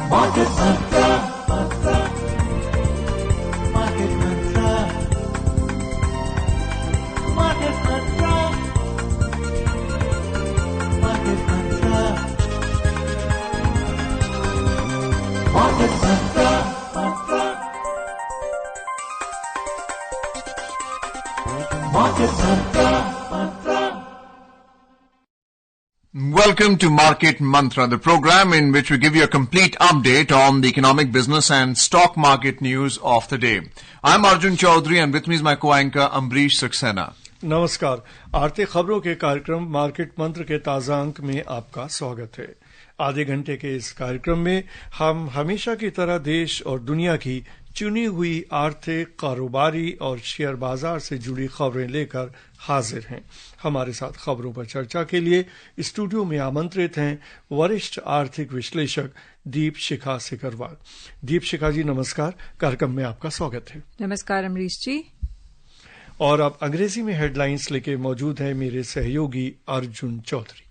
Market Mantra. Market Mantra. Market Mantra. Market Mantra. Market Mantra. Market Mantra. Welcome to Market Mantra, the program in which we give you a complete update on the economic, business and stock market news of the day. I'm Arjun Chaudhary and with me is my co-anchor Ambrish Saxena. नमस्कार। आर्थिक खबरों के कार्यक्रम market मंत्र के ताजा अंक में आपका स्वागत है। आधे घंटे के इस कार्यक्रम में हम हमेशा की तरह देश और दुनिया की चुनी हुई आर्थिक, कारोबारी और शेयर बाजार से जुड़ी खबरें लेकर हाजिर हैं। हमारे साथ खबरों पर चर्चा के लिए स्टूडियो में आमंत्रित हैं वरिष्ठ आर्थिक विश्लेषक दीप शिखा सिकरवाल। दीप शिखा जी नमस्कार, कार्यक्रम में आपका स्वागत है। नमस्कार अमरीश जी। और अब अंग्रेजी में हेडलाइंस लेके मौजूद हैं मेरे सहयोगी Arjun Chaudhary.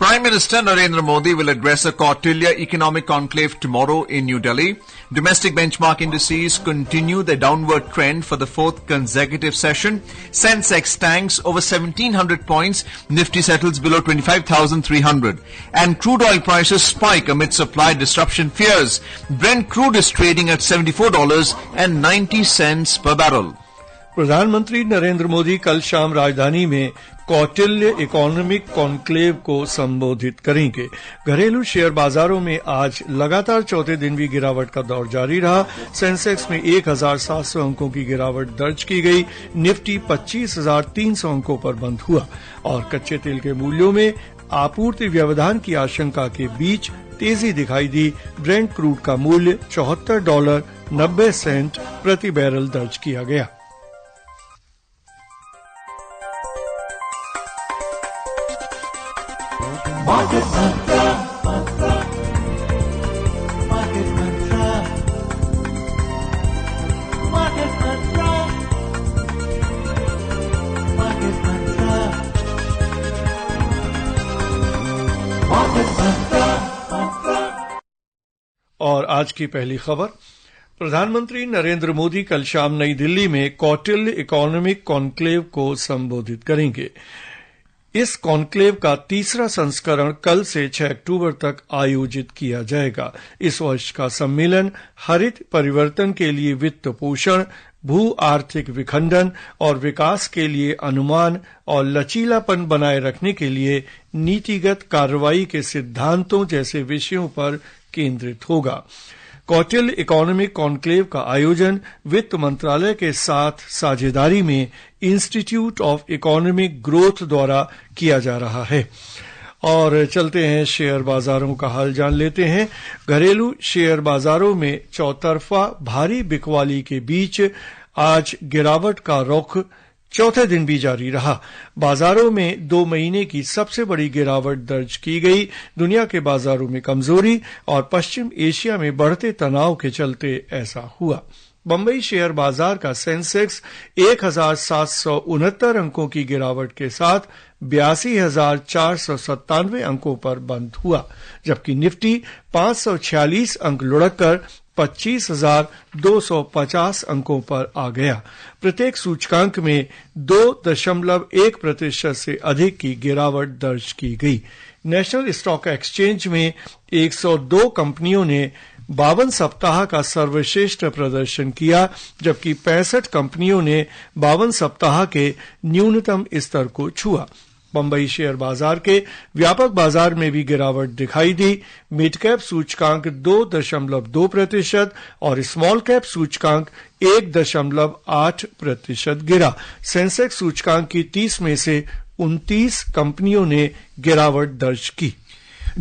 Prime Minister Narendra Modi will address a quarterly economic conclave tomorrow in New Delhi. Domestic benchmark indices continue their downward trend for the fourth consecutive session. Sensex tanks over 1,700 points. Nifty settles below 25,300. And crude oil prices spike amid supply disruption fears. Brent crude is trading at $74.90 per barrel. प्रधानमंत्री नरेंद्र मोदी कल शाम राजधानी में Kautilya economic conclave को संबोधित करेंगे। घरेलू share बाजारों में आज लगातार चौथे दिन भी गिरावट का दौर जारी रहा। सेंसेक्स में 1,700 अंकों की गिरावट दर्ज की गई। निफ्टी 25,300 अंकों पर बंद हुआ और कच्चे तेल के मूल्यों में आपूर्ति व्यवधान की आशंका के बीच तेजी दिखाई दी। ब्रेंट क्रूड का मूल्य $74.90 प्रति बैरल दर्ज किया गया। Market Mantra. Market Mantra. Market Mantra. Market Mantra. Market Mantra. और आज की पहली खबर, प्रधानमंत्री नरेंद्र मोदी कल शाम नई दिल्ली में कौटिल्य इकोनॉमिक कॉन्क्लेव को संबोधित करेंगे। इस कॉन्क्लेव का तीसरा संस्करण कल से 6 अक्टूबर तक आयोजित किया जाएगा। इस वर्ष का सम्मेलन हरित परिवर्तन के लिए वित्त पोषण, भू आर्थिक विखंडन और विकास के लिए अनुमान और लचीलापन बनाए रखने के लिए नीतिगत कार्रवाई के सिद्धांतों जैसे विषयों पर केंद्रित होगा। कौटिल्य इकोनॉमिक कॉन्क्लेव का आयोजन वित्त मंत्रालय के साथ साझेदारी में इंस्टीट्यूट ऑफ इकोनॉमिक ग्रोथ द्वारा किया जा रहा है। और चलते हैं शेयर बाजारों का हाल जान लेते हैं। घरेलू शेयर बाजारों में चौतरफा भारी बिकवाली के बीच आज गिरावट का रुख चौथे दिन भी जारी रहा। बाजारों में 2 महीने की सबसे बड़ी गिरावट दर्ज की गई। दुनिया के बाजारों में कमजोरी और पश्चिम एशिया में बढ़ते तनाव के चलते ऐसा हुआ। बंबई शेयर बाजार का सेंसेक्स 1,769 अंकों की गिरावट के साथ 82,497 अंकों पर बंद हुआ, जबकि निफ्टी 546 अंक लुढ़ककर 25,250 अंकों पर आ गया। प्रत्येक सूचकांक में 2.1% से अधिक की गिरावट दर्ज की गई। नेशनल स्टॉक एक्सचेंज में 102 कंपनियों ने 52 सप्ताह का सर्वश्रेष्ठ प्रदर्शन किया, जबकि 65 कंपनियों ने 52 सप्ताह के न्यूनतम स्तर को छुआ। बंबई शेयर बाजार के व्यापक बाजार में भी गिरावट दिखाई दी। मिड कैप सूचकांक 2.2% और स्मॉल कैप सूचकांक 1.8% गिरा। सेंसेक्स सूचकांक की 30 में से 29 कंपनियों ने गिरावट दर्ज की।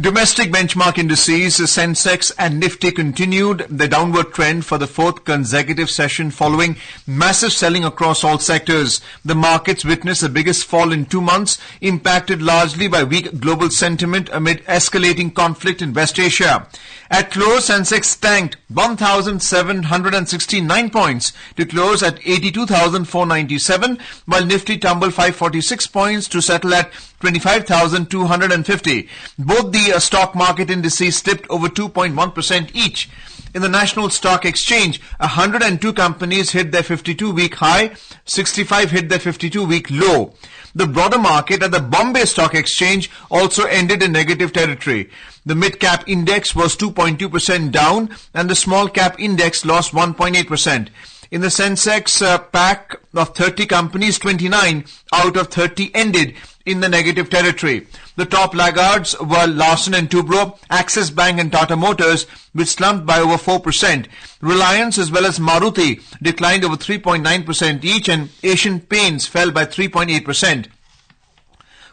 Domestic benchmark indices, Sensex and Nifty continued the downward trend for the fourth consecutive session following massive selling across all sectors. The markets witnessed the biggest fall in 2 months, impacted largely by weak global sentiment amid escalating conflict in West Asia. At close, Sensex tanked 1,769 points to close at 82,497, while Nifty tumbled 546 points to settle at 25,250. Both the stock market indices slipped over 2.1% each. In the National Stock Exchange, 102 companies hit their 52-week high, 65 hit their 52-week low. The broader market at the Bombay Stock Exchange also ended in negative territory. The mid-cap index was 2.2% down and the small-cap index lost 1.8%. In the Sensex pack of 30 companies, 29 out of 30 ended in the negative territory. The top laggards were Larsen & Toubro, Axis Bank and Tata Motors, which slumped by over 4%. Reliance as well as Maruti declined over 3.9% each, and Asian Paints fell by 3.8%.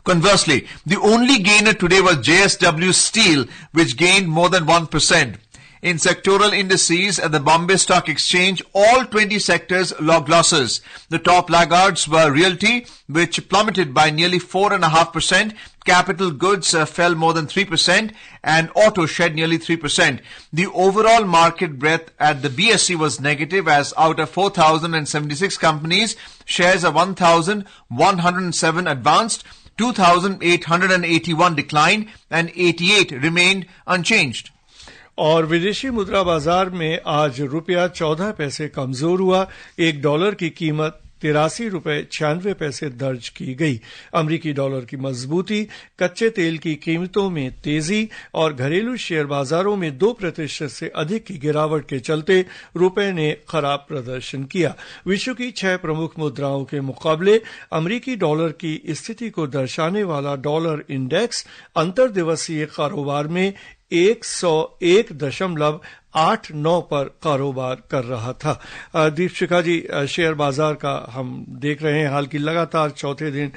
Conversely, the only gainer today was JSW Steel, which gained more than 1%. In sectoral indices at the Bombay Stock Exchange, all 20 sectors logged losses. The top laggards were Realty, which plummeted by nearly 4.5%. Capital goods fell more than 3%, and auto shed nearly 3%. The overall market breadth at the BSE was negative, as out of 4,076 companies, shares of 1,107 advanced, 2,881 declined, and 88 remained unchanged. और विदेशी मुद्रा बाजार में आज रुपया 14 पैसे कमजोर हुआ। $1 की कीमत 83 रुपए 96 पैसे दर्ज की गई। अमरीकी डॉलर की मजबूती, कच्चे तेल की कीमतों में तेजी और घरेलू शेयर बाजारों में 2% से अधिक की गिरावट के चलते रुपए ने खराब प्रदर्शन किया। विश्व की 6 प्रमुख मुद्राओं के मुकाबले अमरीकी डॉलर की स्थिति को दर्शाने वाला डॉलर इंडेक्स अंतर्दिवसीय कारोबार में 101.89 पर कारोबार कर रहा था। दीपशिखा जी, शेयर बाजार का हम देख रहे हैं हाल की लगातार चौथे दिन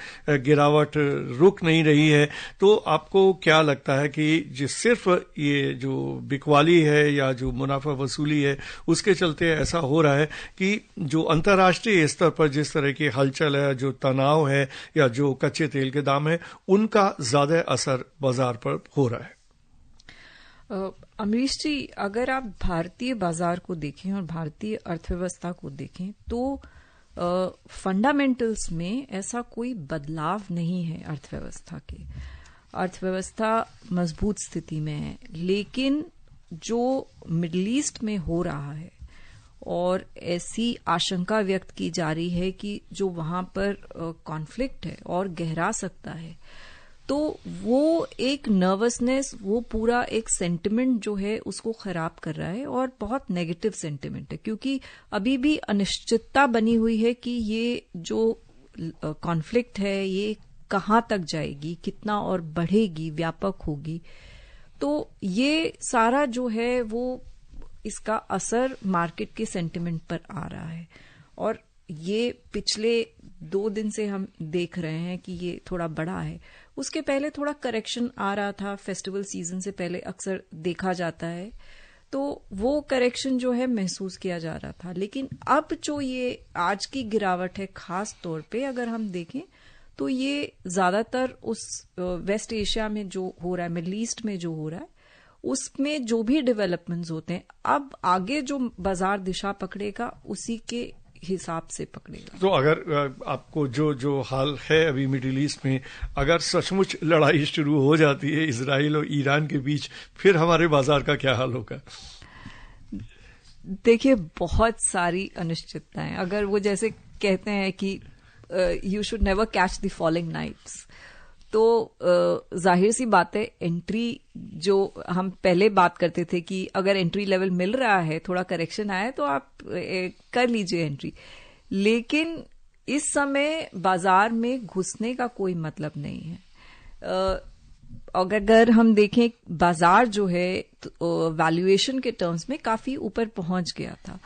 गिरावट रुक नहीं रही है, तो आपको क्या लगता है कि जिस सिर्फ ये जो बिकवाली है या जो मुनाफा वसूली है उसके चलते ऐसा हो रहा है कि जो अंतर्राष्ट्रीय स्तर पर जिस तरह की हलचल है, जो तनाव है या जो कच्चे तेल के दाम है, उनका ज्यादा असर बाजार पर हो रहा है? अमरीश जी, अगर आप भारतीय बाजार को देखें और भारतीय अर्थव्यवस्था को देखें तो फंडामेंटल्स में ऐसा कोई बदलाव नहीं है। अर्थव्यवस्था मजबूत स्थिति में है, लेकिन जो मिडिल ईस्ट में हो रहा है और ऐसी आशंका व्यक्त की जा रही है कि जो वहां पर कॉन्फ्लिक्ट है और गहरा सकता है, तो वो एक नर्वसनेस, वो पूरा एक सेंटिमेंट जो है उसको खराब कर रहा है और बहुत नेगेटिव सेंटिमेंट है, क्योंकि अभी भी अनिश्चितता बनी हुई है कि ये जो कॉन्फ्लिक्ट है ये कहाँ तक जाएगी, कितना और बढ़ेगी, व्यापक होगी। तो ये सारा जो है वो इसका असर मार्केट के सेंटिमेंट पर आ रहा है और ये पिछले 2 दिन से हम देख रहे हैं कि ये थोड़ा बड़ा है। उसके पहले थोड़ा करेक्शन आ रहा था, फेस्टिवल सीजन से पहले अक्सर देखा जाता है, तो वो करेक्शन जो है महसूस किया जा रहा था। लेकिन अब जो ये आज की गिरावट है, खास तौर पे अगर हम देखें तो ये ज्यादातर उस वेस्ट एशिया में जो हो रहा है, मिडिल ईस्ट में जो हो रहा है, उसमें जो भी डेवलपमेंट्स होते हैं, अब आगे जो बाजार दिशा पकड़ेगा उसी के हिसाब से पकड़ेगा। तो अगर आपको जो हाल है अभी मिडिल ईस्ट में, अगर सचमुच लड़ाई शुरू हो जाती है इजराइल और ईरान के बीच, फिर हमारे बाजार का क्या हाल होगा? देखिए, बहुत सारी अनिश्चितताएं। अगर वो जैसे कहते हैं कि you should never catch the falling nights, तो जाहिर सी बात है, एंट्री जो हम पहले बात करते थे कि अगर एंट्री लेवल मिल रहा है, थोड़ा करेक्शन आया है तो आप कर लीजिए एंट्री, लेकिन इस समय बाजार में घुसने का कोई मतलब नहीं है। अगर हम देखें, बाजार जो है वैल्यूएशन के टर्म्स में काफी ऊपर पहुंच गया था,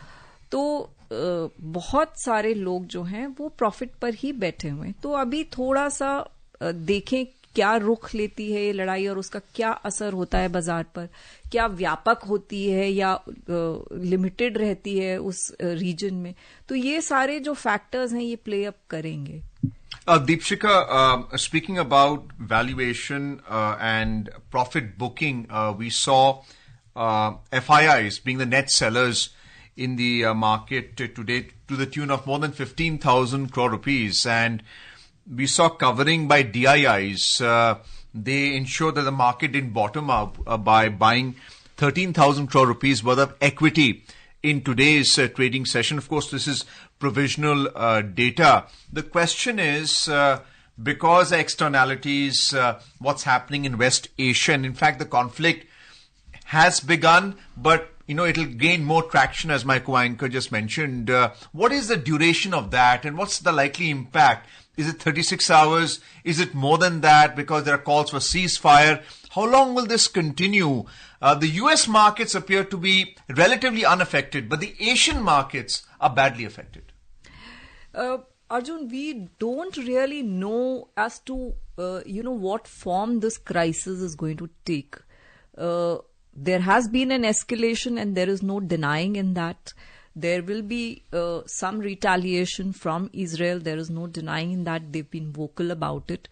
तो बहुत सारे लोग जो हैं वो प्रॉफिट पर ही बैठे हुए हैं। तो अभी थोड़ा सा देखें क्या रुख लेती है ये लड़ाई और उसका क्या असर होता है बाजार पर, क्या व्यापक होती है या लिमिटेड रहती है उस रीजन में। तो ये सारे जो फैक्टर्स हैं ये प्ले अप करेंगे। Deepshika, speaking about valuation and profit booking, we saw FIIs being the net sellers in the market today to the tune of more than 15,000 crore rupees, and we saw covering by DIIs. They ensured that the market didn't bottom out by buying 13,000 crore rupees worth of equity in today's trading session. Of course, this is provisional data. The question is, because externalities, what's happening in West Asia, and in fact the conflict has begun, but it'll gain more traction, as my co-anchor just mentioned. What is the duration of that, and what's the likely impact? Is it 36 hours? Is it more than that, because there are calls for ceasefire? How long will this continue? The US markets appear to be relatively unaffected, but the Asian markets are badly affected. Arjun, we don't really know as to, what form this crisis is going to take. There has been an escalation and there is no denying in that. There will be some retaliation from Israel. There is no denying in that. They've been vocal about it.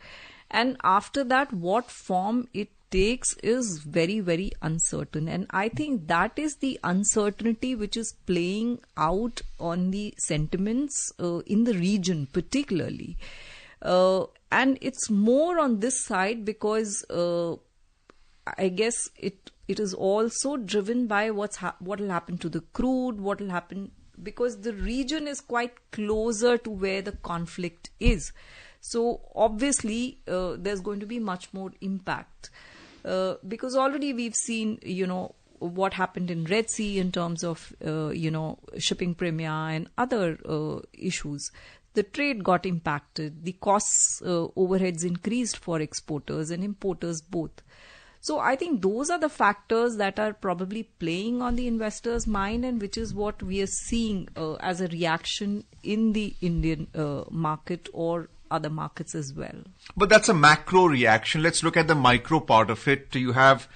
And after that, what form it takes is very, very uncertain. And I think that is the uncertainty which is playing out on the sentiments in the region particularly. And it's more on this side because I guess it is also driven by what will happen to the crude, what will happen, because the region is quite closer to where the conflict is. So obviously there's going to be much more impact. Because already we've seen, what happened in Red Sea in terms of, shipping premia and other issues. The trade got impacted. The costs, overheads increased for exporters and importers both. So I think those are the factors that are probably playing on the investor's mind, and which is what we are seeing as a reaction in the Indian market or other markets as well. But that's a macro reaction. Let's look at the micro part of it. You have,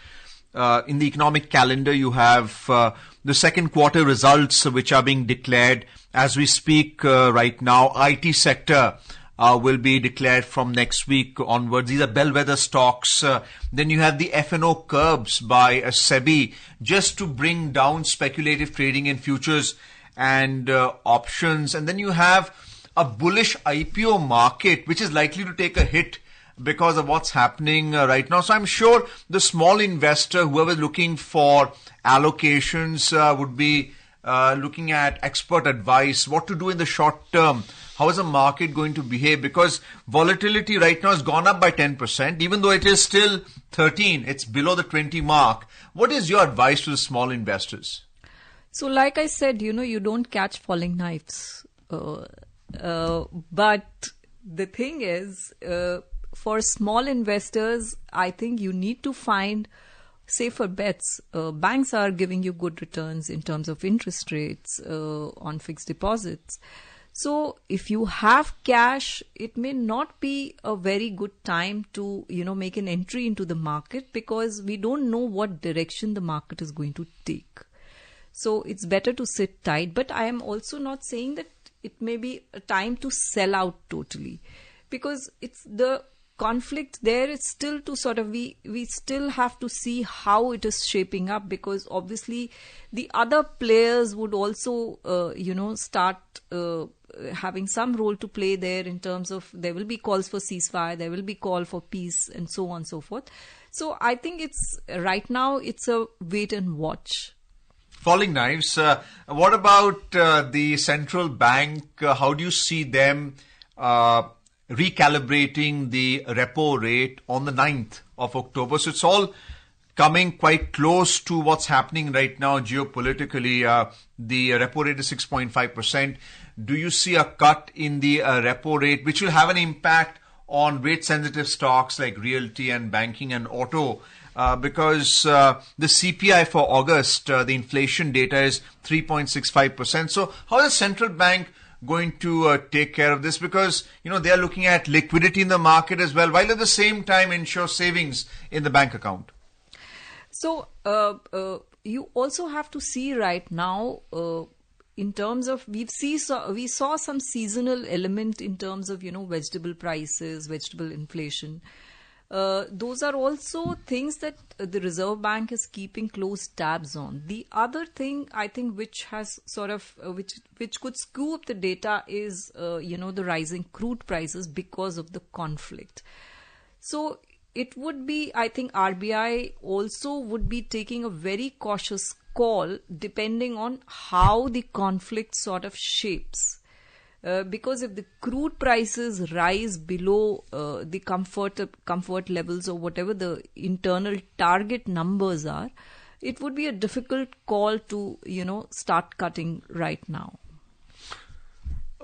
in the economic calendar, you have the second quarter results which are being declared as we speak right now. IT sector will be declared from next week onwards. These are bellwether stocks. Then you have the F&O curbs by SEBI just to bring down speculative trading in futures and options. And then you have a bullish IPO market which is likely to take a hit because of what's happening right now. So I'm sure the small investor, whoever is looking for allocations, would be looking at expert advice, what to do in the short term. How is the market going to behave? Because volatility right now has gone up by 10%, even though it is still 13, it's below the 20 mark. What is your advice to the small investors? So like I said, you don't catch falling knives. But the thing is, for small investors, I think you need to find safer bets. Banks are giving you good returns in terms of interest rates on fixed deposits. So if you have cash, it may not be a very good time to, make an entry into the market, because we don't know what direction the market is going to take. So it's better to sit tight. But I am also not saying that it may be a time to sell out totally, because it's the conflict there. It's still to sort of, we still have to see how it is shaping up, because obviously the other players would also, start having some role to play there in terms of there will be calls for ceasefire, there will be call for peace, and so on and so forth. So I think it's right now it's a wait and watch. Falling knives. What about the central bank? How do you see them recalibrating the repo rate on the 9th of October? So it's all coming quite close to what's happening right now geopolitically. The repo rate is 6.5%. Do you see a cut in the repo rate, which will have an impact on rate-sensitive stocks like realty and banking and auto? Because the CPI for August, the inflation data is 3.65%. So how is the central bank going to take care of this? Because, they are looking at liquidity in the market as well, while at the same time ensure savings in the bank account. So you also have to see right now in terms of, we saw some seasonal element in terms of, vegetable prices, vegetable inflation. those are also things that the Reserve Bank is keeping close tabs on. The other thing I think which has sort of which could skew up the data is the rising crude prices because of the conflict. So it would be, I think RBI also would be taking a very cautious call depending on how the conflict sort of shapes. Because if the crude prices rise below the comfort levels or whatever the internal target numbers are, it would be a difficult call to start cutting right now.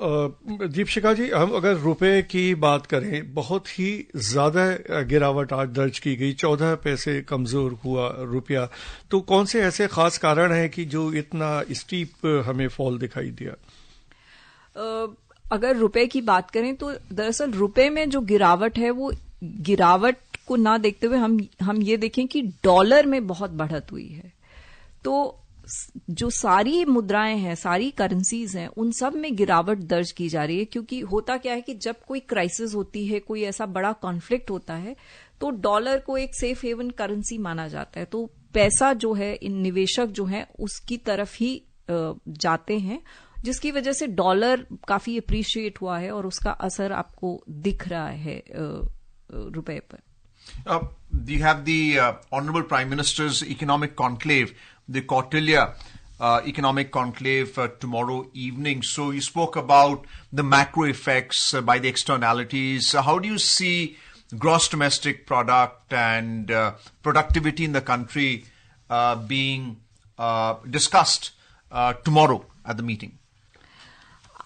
Dipshikha ji, हम अगर रुपए की बात करें, बहुत ही ज्यादा गिरावट आज दर्ज की गई, 14 पैसे कमजोर हुआ रुपया, तो कौन से ऐसे खास कारण हैं कि जो इतना स्टीप हमें फॉल दिखाई दिया? अगर रुपए की बात करें तो दरअसल रुपए में जो गिरावट है वो गिरावट को ना देखते हुए हम ये देखें कि डॉलर में बहुत बढ़त हुई है। तो जो सारी मुद्राएं हैं, सारी करेंसीज हैं, उन सब में गिरावट दर्ज की जा रही है, क्योंकि होता क्या है कि जब कोई क्राइसिस होती है, कोई ऐसा बड़ा कॉन्फ्लिक्ट होता है, तो डॉलर को एक सेफ हेवन करेंसी माना जाता है। तो पैसा जो है, इन निवेशक जो है उसकी तरफ ही जाते हैं, जिसकी वजह से डॉलर काफी अप्रिशिएट हुआ है और उसका असर आपको दिख रहा है रुपए पर। You have the Honorable Prime Minister's Economic Conclave, the Kautilya Economic Conclave tomorrow evening. So you spoke about the macro effects by the externalities. How do you see gross domestic product and productivity in the country being discussed tomorrow at the meeting?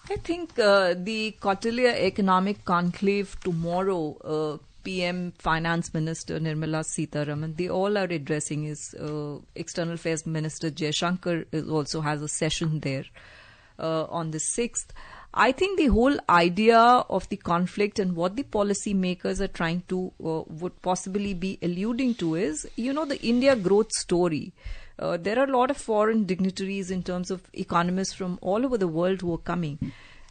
I think the Kautilya Economic Conclave tomorrow, PM Finance Minister Nirmala Sitharaman, they all are addressing his External Affairs Minister Jaishankar also has a session there on the 6th. I think the whole idea of the conflict and what the policy makers are trying to, would possibly be alluding to is, the India growth story. There are a lot of foreign dignitaries in terms of economists from all over the world who are coming.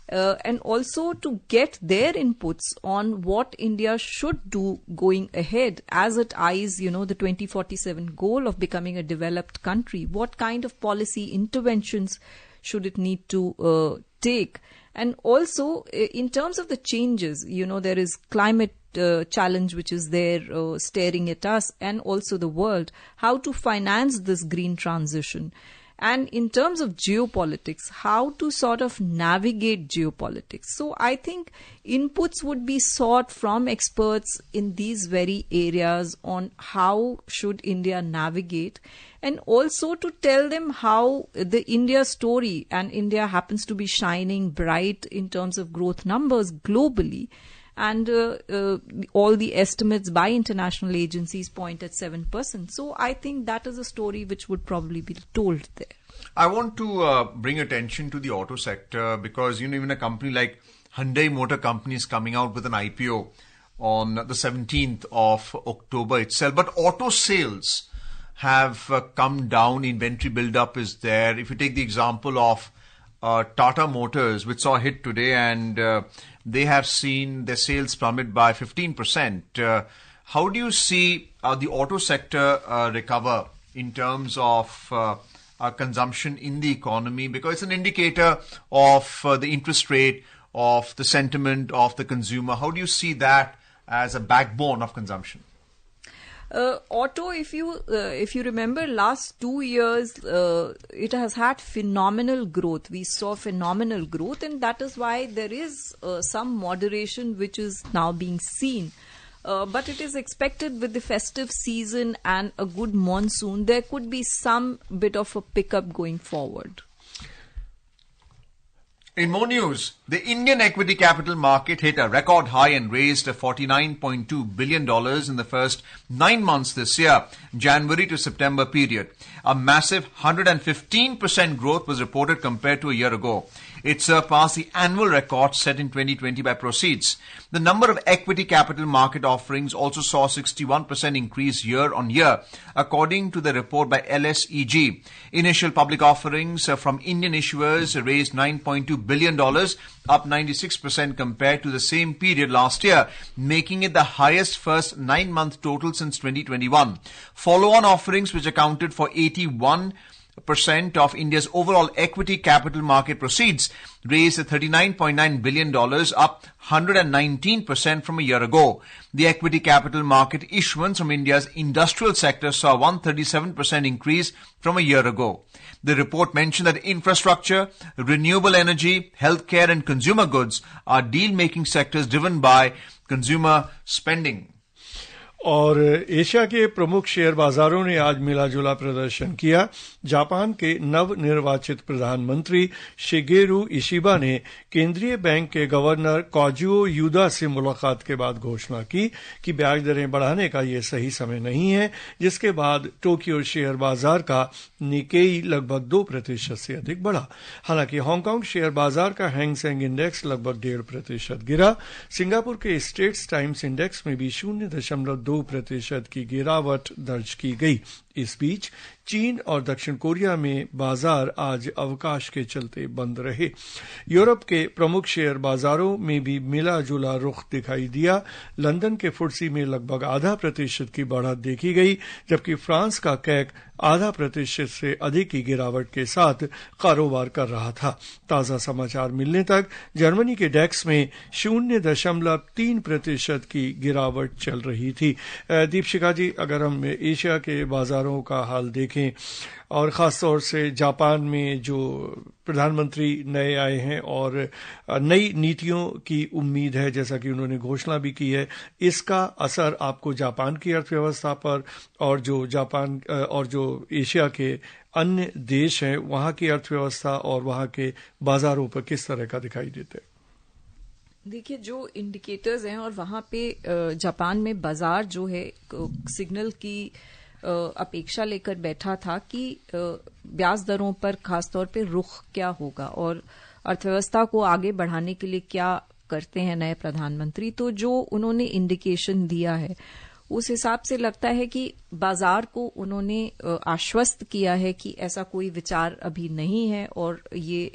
And also to get their inputs on what India should do going ahead as it eyes, the 2047 goal of becoming a developed country. What kind of policy interventions should it need to take? And also, in terms of the changes, there is climate challenge which is there staring at us and also the world, how to finance this green transition. And in terms of geopolitics, how to sort of navigate geopolitics. So I think inputs would be sought from experts in these very areas on how should India navigate, and also to tell them how the India story, and India happens to be shining bright in terms of growth numbers globally. And all the estimates by international agencies point at 7%. So I think that is a story which would probably be told there. I want to bring attention to the auto sector because, even a company like Hyundai Motor Company is coming out with an IPO on the 17th of October itself. But auto sales have come down. Inventory buildup is there. If you take the example of Tata Motors, which saw a hit today, and they have seen their sales plummet by 15%. How do you see the auto sector recover in terms of consumption in the economy? Because it's an indicator of the interest rate, of the sentiment of the consumer. How do you see that as a backbone of consumption? Auto, if you remember, last 2 years, it has had phenomenal growth. We saw phenomenal growth, and that is why there is some moderation which is now being seen. But it is expected with the festive season and a good monsoon, there could be some bit of a pickup going forward. In more news, the Indian equity capital market hit a record high and raised $49.2 billion in the first 9 months this year, January to September period. A massive 115% growth was reported compared to a year ago. It surpassed the annual record set in 2020 by proceeds. The number of equity capital market offerings also saw a 61% increase year on year, according to the report by LSEG. Initial public offerings from Indian issuers raised $9.2 billion, up 96% compared to the same period last year, making it the highest first 9-month total since 2021. Follow-on offerings, which accounted for 81% of India's overall equity capital market proceeds, raised $39.9 billion, up 119% from a year ago. The equity capital market issuance from India's industrial sector saw a 137% increase from a year ago. The report mentioned that infrastructure, renewable energy, healthcare and consumer goods are deal-making sectors driven by consumer spending. और Asia के प्रमुख share बाजारों ने आज मिला-जुला प्रदर्शन किया। Japan के नवनिर्वाचित प्रधानमंत्री शिगेरू इशिबा ने केंद्रीय बैंक के गवर्नर काजुओ यूदा से मुलाकात के बाद घोषणा की कि ब्याज दरें बढ़ाने का यह सही समय नहीं है, जिसके बाद टोक्यो शेयर बाजार का निकेई लगभग 2% से अधिक बढ़ा। हालांकि हांगकांग शेयर बाजार का हैंग सेंग इंडेक्स लगभग 1.5% गिरा। सिंगापुर के स्ट्रेट्स टाइम्स इंडेक्स में भी 0.2% की गिरावट दर्ज की गई। इस बीच चीन और दक्षिण कोरिया में बाजार आज अवकाश के चलते बंद रहे। यूरोप के प्रमुख शेयर बाजारों में भी मिला जुला रुख दिखाई दिया। लंदन के फुट्सी में लगभग 0.5% की बढ़त देखी गई, जबकि फ्रांस का कैक 0.5% से अधिक की गिरावट के साथ कारोबार कर रहा था। ताजा समाचार मिलने तक जर्मनी के डेक्स में 0.3% की गिरावट चल रही थी। दीपशिखा जी, अगर हम एशिया के बाजारों का हाल देखें और खासतौर से जापान में जो प्रधानमंत्री नए आए हैं और नई नीतियों की उम्मीद है, जैसा कि उन्होंने घोषणा भी की है, इसका असर आपको जापान की अर्थव्यवस्था पर और जो एशिया के अन्य देश हैं वहां की अर्थव्यवस्था और वहां के बाजारों पर किस तरह का दिखाई देता है? देखिए, जो इंडिकेटर्स हैं और वहां पे जापान में बाजार जो है सिग्नल की अपेक्षा लेकर बैठा था कि ब्याज दरों पर खासतौर पे रुख क्या होगा और अर्थव्यवस्था को आगे बढ़ाने के लिए क्या करते हैं नए प्रधानमंत्री। तो जो उन्होंने इंडिकेशन दिया है उस हिसाब से लगता है कि बाजार को उन्होंने आश्वस्त किया है कि ऐसा कोई विचार अभी नहीं है और ये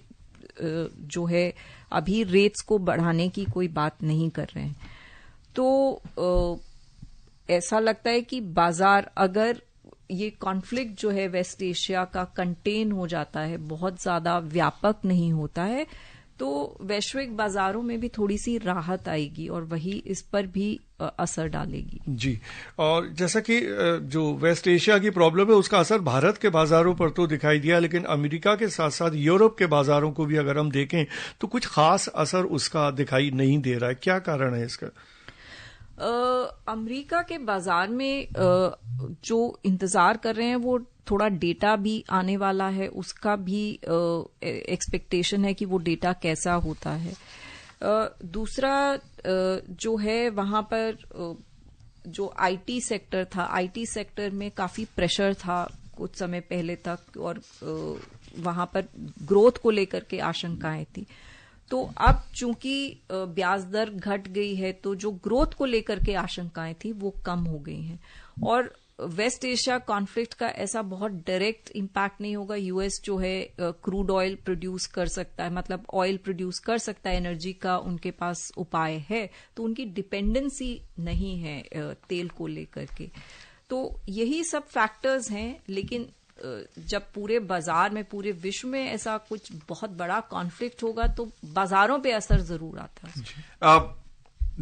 जो है अभी रेट्स को बढ़ाने की कोई बात नहीं कर रहे हैं। तो ऐसा लगता है कि बाजार, अगर ये कॉन्फ्लिक्ट जो है वेस्ट एशिया का कंटेन हो जाता है, बहुत ज्यादा व्यापक नहीं होता है, तो वैश्विक बाजारों में भी थोड़ी सी राहत आएगी और वही इस पर भी असर डालेगी। जी, और जैसा कि जो वेस्ट एशिया की प्रॉब्लम है उसका असर भारत के बाजारों पर तो दिखाई दिया, लेकिन अमेरिका के साथ साथ यूरोप के बाजारों को भी अगर हम देखें तो कुछ खास असर उसका दिखाई नहीं दे रहा है। क्या कारण है इसका? अमेरिका के बाजार में जो इंतजार कर रहे हैं वो थोड़ा डेटा भी आने वाला है, उसका भी एक्सपेक्टेशन है कि वो डेटा कैसा होता है। दूसरा जो है वहां पर जो आईटी सेक्टर था, आईटी सेक्टर में काफी प्रेशर था कुछ समय पहले तक और वहां पर ग्रोथ को लेकर के आशंकाएं थी। तो अब चूंकि ब्याज दर घट गई है तो जो ग्रोथ को लेकर के आशंकाएं थी वो कम हो गई हैं और वेस्ट एशिया कॉन्फ्लिक्ट का ऐसा बहुत डायरेक्ट इम्पैक्ट नहीं होगा। यूएस जो है क्रूड ऑयल प्रोड्यूस कर सकता है, मतलब ऑयल प्रोड्यूस कर सकता है, एनर्जी का उनके पास उपाय है, तो उनकी डिपेंडेंसी नहीं है तेल को लेकर के। तो यही सब फैक्टर्स हैं, लेकिन जब पूरे बाजार में, पूरे विश्व में ऐसा कुछ बहुत बड़ा कॉन्फ्लिक्ट होगा तो बाजारों पे असर जरूर आता है।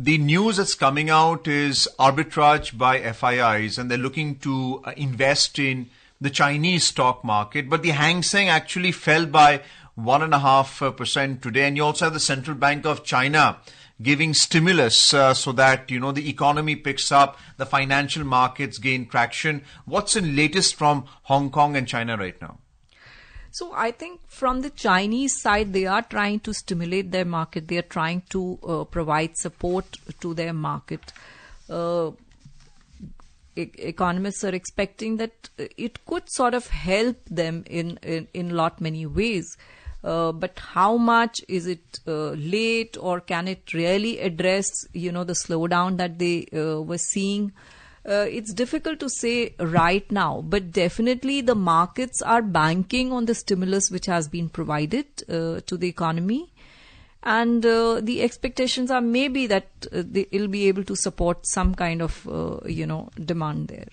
The news that's coming out is arbitrage by FIIs and they're looking to invest in the Chinese stock market. But the Hang Seng actually fell by 1.5% today. And you also have the Central Bank of China giving stimulus so that, the economy picks up, the financial markets gain traction. What's the latest from Hong Kong and China right now? So I think from the Chinese side, they are trying to stimulate their market. They are trying to provide support to their market. Economists are expecting that it could sort of help them in lot many ways. But how much is it late, or can it really address, the slowdown that they were seeing? It's difficult to say right now, but definitely the markets are banking on the stimulus which has been provided to the economy. and the expectations are maybe that it'll be able to support some kind of demand there.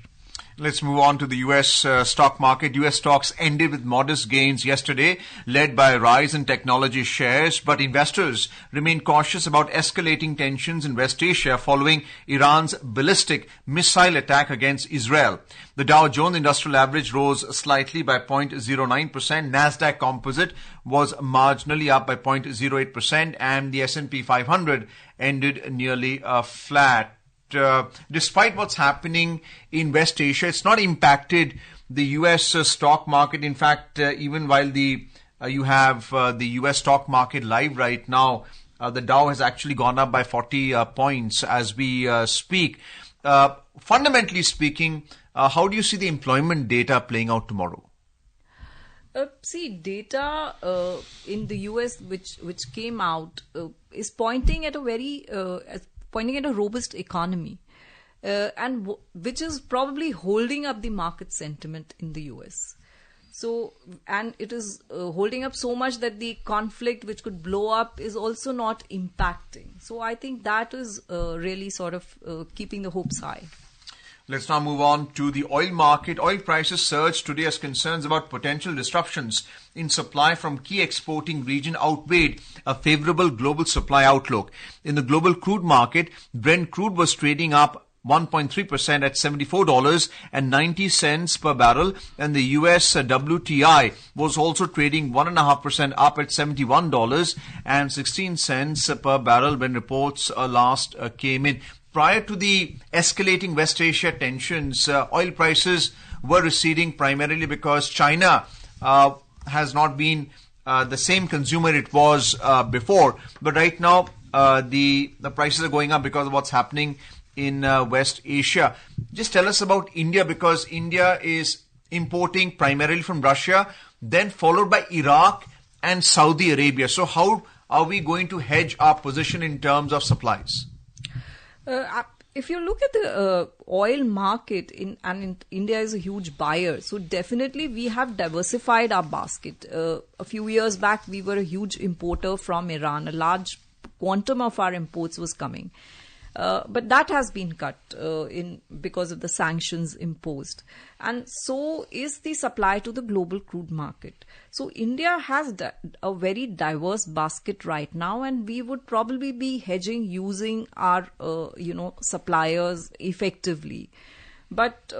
Let's move on to the U.S. Stock market. U.S. stocks ended with modest gains yesterday, led by a rise in technology shares, but investors remain cautious about escalating tensions in West Asia following Iran's ballistic missile attack against Israel. The Dow Jones Industrial Average rose slightly by 0.09%. Nasdaq Composite was marginally up by 0.08%, and the S&P 500 ended nearly flat. Despite what's happening in West Asia, it's not impacted the U.S. stock market. In fact, even while you have the U.S. stock market live right now, the Dow has actually gone up by 40 points as we speak. Fundamentally speaking, how do you see the employment data playing out tomorrow? See, data in the U.S. which came out is pointing at a robust economy, and which is probably holding up the market sentiment in the U.S. So, and it is holding up so much that the conflict which could blow up is also not impacting. So, I think that is really sort of keeping the hopes high. Let's now move on to the oil market. Oil prices surged today as concerns about potential disruptions in supply from key exporting region outweighed a favorable global supply outlook. In the global crude market, Brent crude was trading up 1.3% at $74.90 per barrel, and the US WTI was also trading 1.5% up at $71.16 per barrel when reports last came in. Prior to the escalating West Asia tensions, oil prices were receding primarily because China has not been the same consumer it was before. But right now, the prices are going up because of what's happening in West Asia. Just tell us about India, because India is importing primarily from Russia, then followed by Iraq and Saudi Arabia. So how are we going to hedge our position in terms of supplies? If you look at the oil market, India is a huge buyer, so definitely we have diversified our basket. A few years back, we were a huge importer from Iran. A large quantum of our imports was coming. But that has been cut because of the sanctions imposed. And so is the supply to the global crude market. So India has a very diverse basket right now, and we would probably be hedging using our, suppliers effectively. But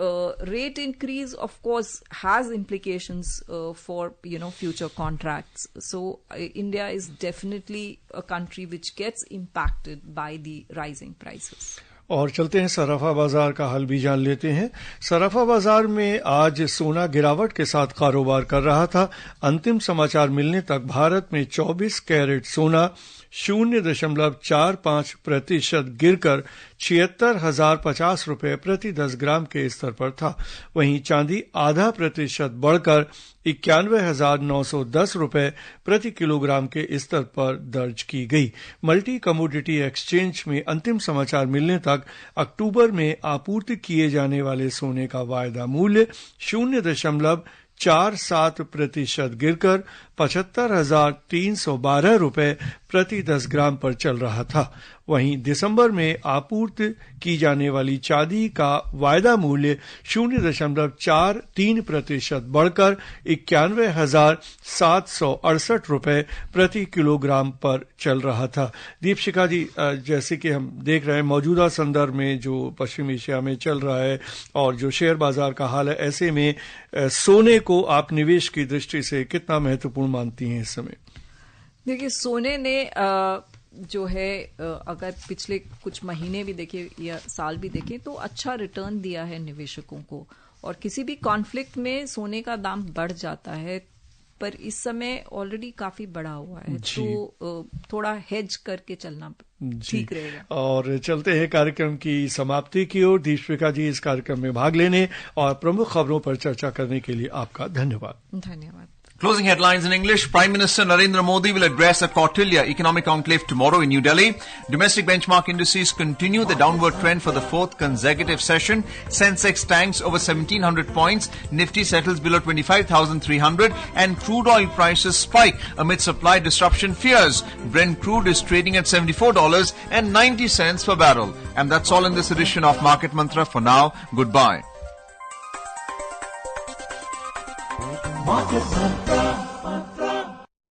rate increase, of course, has implications for, future contracts. So India is definitely a country which gets impacted by the rising prices. और चलते हैं सराफा बाजार का हाल भी जान लेते हैं। सराफा बाजार में आज सोना गिरावट के साथ कारोबार कर रहा था। अंतिम समाचार मिलने तक भारत में 24 कैरेट सोना 0.45% गिरकर 76,050 रुपए प्रति 10 ग्राम के स्तर पर था। वहीं चांदी 0.5% बढ़कर 91,910 रुपए प्रति किलोग्राम के स्तर पर दर्ज की गई। मल्टी कमोडिटी एक्सचेंज में अंतिम समाचार मिलने तक अक्टूबर में आपूर्ति किए जाने वाले सोने का वायदा मूल्य 0.47% गिरकर 75,312 रुपए प्रति 10 ग्राम पर चल रहा था। वहीं दिसंबर में आपूर्ति की जाने वाली चांदी का वायदा मूल्य 0.43% बढ़कर 91,768 रुपए प्रति किलोग्राम पर चल रहा था। दीपशिखा जी, जैसे कि हम देख रहे हैं मौजूदा संदर्भ में जो पश्चिम एशिया में चल रहा है और जो शेयर बाजार का हाल है, ऐसे में सोने को आप निवेश की दृष्टि से कितना महत्वपूर्ण मानती हैं इस समय? देखिए, सोने ने जो है अगर पिछले कुछ महीने भी देखें या साल भी देखें तो अच्छा रिटर्न दिया है निवेशकों को, और किसी भी कॉन्फ्लिक्ट में सोने का दाम बढ़ जाता है, पर इस समय ऑलरेडी काफी बढ़ा हुआ है, तो थोड़ा हेज करके चलना ठीक रहेगा। और चलते हैं कार्यक्रम की समाप्ति की ओर। दीपशिखा जी, इस कार्यक्रम में भाग लेने और प्रमुख खबरों पर चर्चा करने के लिए आपका धन्यवाद। धन्यवाद। Closing headlines in English. Prime Minister Narendra Modi will address a Kautilya Economic Conclave tomorrow in New Delhi. Domestic benchmark indices continue the downward trend for the fourth consecutive session. Sensex tanks over 1700 points. Nifty settles below 25,300 and crude oil prices spike amid supply disruption fears. Brent crude is trading at $74.90 per barrel. And that's all in this edition of Market Mantra. For now, goodbye. Market Mantra.